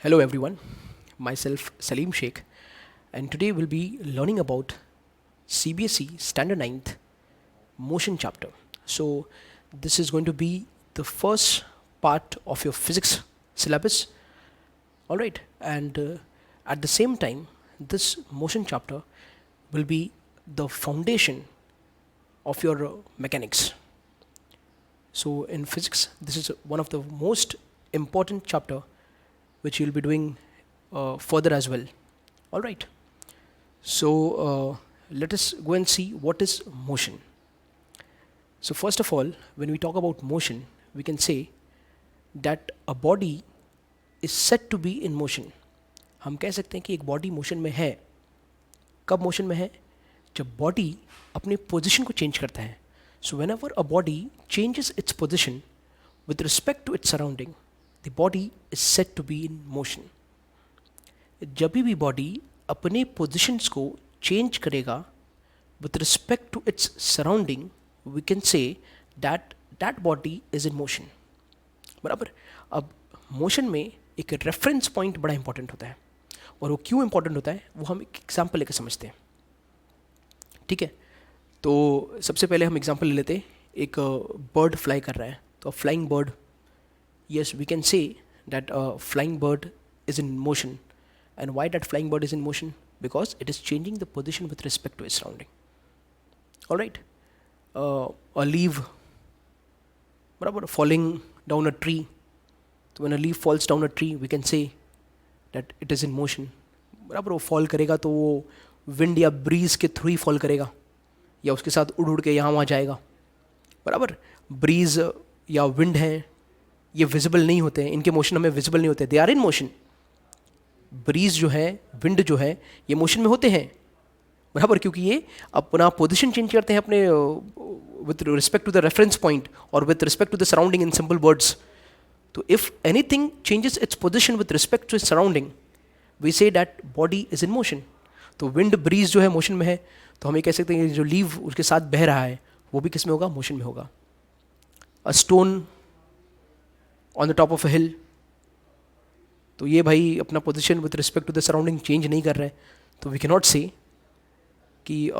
Hello everyone, myself Salim Sheikh, and today we'll be learning about CBSE Standard 9th Motion chapter. So, this is going to be the first part of your physics syllabus, alright, and at the same time, this motion chapter will be the foundation of your mechanics. So, in physics, this is one of the most important chapter which you'll be doing further as well. All right. So let us go and see what is motion. So first of all, when we talk about motion, we can say that a body is said to be in motion. हम कह सकते हैं कि एक body motion में है. कब motion में है? जब बॉडी अपने पोजीशन को चेंज करता है. So whenever a body changes its position with respect to its surrounding, the body is said to be in motion. जब भी बॉडी अपने पोजिशंस को चेंज करेगा with respect to its surrounding, we can say that that body is in motion. बराबर. अब motion में एक reference point बड़ा इंपॉर्टेंट होता है, और वो क्यों इंपॉर्टेंट होता है वो हम एक एग्जाम्पल लेकर समझते हैं. ठीक है, तो सबसे पहले हम एग्जाम्पल ले लेते हैं. एक बर्ड फ्लाई कर रहा है, तो flying bird, yes, we can say that a flying bird is in motion. And why that flying bird is in motion? Because it is changing the position with respect to its surrounding. All right. A leaf, barabar, falling down a tree. So when a leaf falls down a tree, we can say that it is in motion. बराबर वो fall करेगा तो वो wind या bridge के through ही fall करेगा, या उसके साथ उड़ उड़ के यहाँ वहाँ जाएगा. बराबर. ब्रीज या विंड है, ये विजिबल नहीं होते हैं, इनके मोशन हमें विजिबल नहीं होते. They are in motion. Breeze जो है, विंड जो है, ये मोशन में होते हैं. बराबर, क्योंकि ये अपना पोजीशन चेंज करते हैं अपने with respect to the reference point और with respect to the surrounding in simple words. तो if anything changes its position with respect to its surrounding, we say that body is in motion. तो wind breeze जो है motion में है, तो हम ये कह सकते हैं जो लीव उसके साथ बह रहा है वो भी किस में होगा? मोशन में होगा. A stone on the top of a hill, तो ये भाई अपना position with respect to the surrounding change नहीं कर रहा है, तो वी कैन नॉट से कि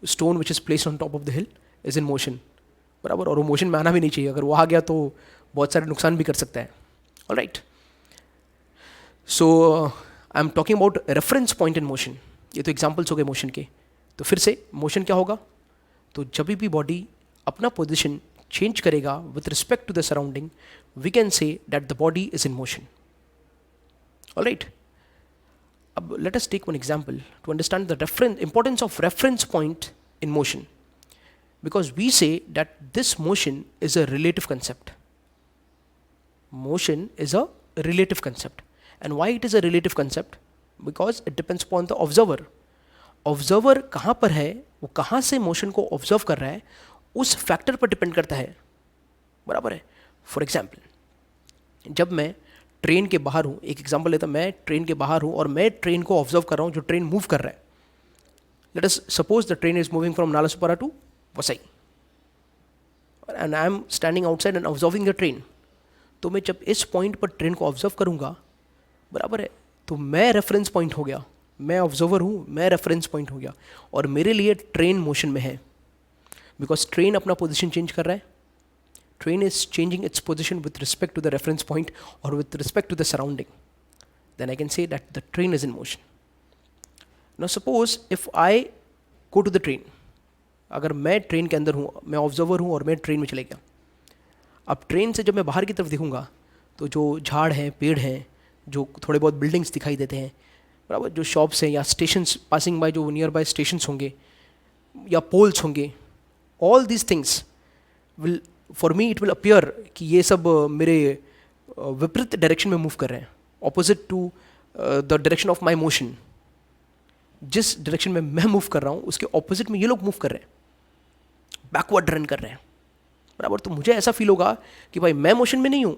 stone which is placed on top of the hill is in motion. बराबर. और वो मोशन में आना भी नहीं चाहिए. अगर वो आ गया तो बहुत सारे नुकसान भी कर सकता है. All right. So I am talking about reference point in motion. ये तो एग्जाम्पल्स हो गए मोशन के. तो फिर से मोशन क्या होगा? तो जब भी बॉडी अपना पोजिशन change करेगा with respect to the surrounding, we can say that the body is in motion. All right. Let us take one example to understand the importance of reference point in motion, because we say that this motion is a relative concept. Motion is a relative concept. And why it is a relative concept? Because it depends upon the observer. Observer कहाँ पर है, वो कहाँ से motion को observe कर रहा है, उस फैक्टर पर डिपेंड करता है. बराबर है. फॉर एग्जाम्पल, जब मैं ट्रेन के बाहर हूँ, एक एग्जाम्पल लेता, मैं ट्रेन के बाहर हूँ और मैं ट्रेन को ऑब्जर्व कर रहा हूँ जो ट्रेन मूव कर रहा है. Let us suppose the train is moving from Nalasopara to Vasai, and I am standing outside and observing the train. तो मैं जब इस पॉइंट पर ट्रेन को ऑब्जर्व करूँगा, बराबर है, तो मैं रेफरेंस पॉइंट हो गया. मैं ऑब्जर्वर हूँ, मैं रेफरेंस पॉइंट हो गया, और मेरे लिए ट्रेन मोशन में है. बिकॉज ट्रेन अपना पोजिशन चेंज कर रहा है. Train is changing its position with respect to the reference point और with respect to the surrounding. Then I can say that the train is in motion. Now suppose if I go to the train, अगर मैं train के अंदर हूँ, मैं observer हूँ और मैं ट्रेन में चले गया. अब ट्रेन से जब मैं बाहर की तरफ देखूँगा तो जो झाड़ हैं, पेड़ हैं, जो थोड़े बहुत बिल्डिंग्स दिखाई देते हैं, बराबर, जो शॉप्स हैं या स्टेशंस पासिंग बाय, जो नियर बाय स्टेशंस होंगे या पोल्स होंगे, all these things will, for me it will appear कि ये सब मेरे विपरीत डायरेक्शन में मूव कर रहे हैं, opposite to the direction of my motion. जिस डायरेक्शन में मैं मूव कर रहा हूँ उसके ऑपोजिट में ये लोग मूव कर रहे हैं, बैकवर्ड रन कर रहे हैं. बराबर. तो मुझे ऐसा फील होगा कि भाई मैं मोशन में नहीं हूँ,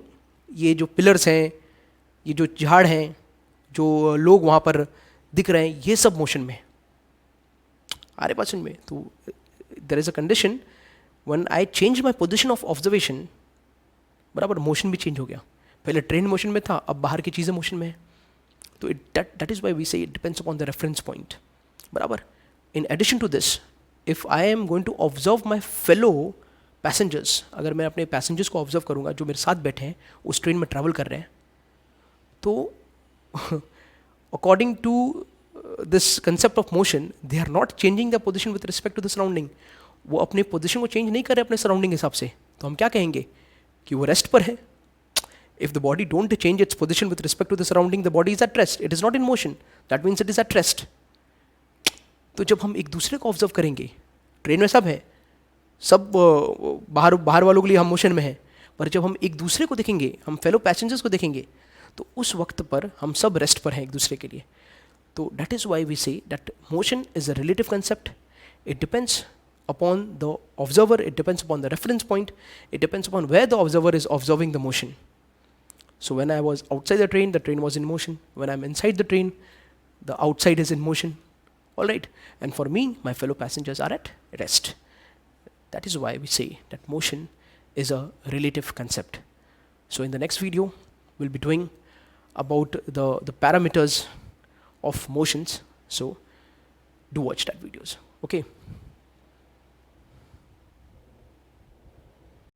ये जो पिलर्स हैं, ये जो झाड़ हैं, जो लोग वहाँ पर दिख रहे हैं, ये सब मोशन में. आ रहे पास में. तो there is a condition when I change my position of observation, बराबर, मोशन भी चेंज हो गया. पहले ट्रेन मोशन में था, अब बाहर की चीज़ें मोशन में है. तो that is why we say it depends upon the reference point. बराबर. In addition to this, if I am going to observe my fellow passengers, अगर मैं अपने passengers को observe करूँगा जो मेरे साथ बैठे हैं, उस ट्रेन में travel कर रहे हैं, तो according to this concept of motion, they are not changing their position with respect to the surrounding. वो अपने पोजिशन को चेंज नहीं कर रहे अपने सराउंडिंग हिसाब से, तो हम क्या कहेंगे कि वो रेस्ट पर है. If the body don't change its position with respect to the surrounding, the body is at rest. It is not in motion. That means it is at rest. तो जब हम एक दूसरे को ऑब्जर्व करेंगे, ट्रेन में सब है, सब बाहर वालों के लिए हम मोशन में हैं, पर जब हम एक दूसरे को देखेंगे, हम फेलो पैसेंजर्स को देखेंगे, तो उस वक्त पर हम सब रेस्ट पर हैं एक दूसरे के लिए. तो that is why we say that motion is a relative concept. It depends upon the observer, it depends upon the reference point, it depends upon where the observer is observing the motion. So when I was outside the train was in motion. When I'm inside the train, the outside is in motion. All right. And for me, my fellow passengers are at rest. That is why we say that motion is a relative concept. So in the next video, we'll be doing about the parameters of motions. So do watch that videos. Okay.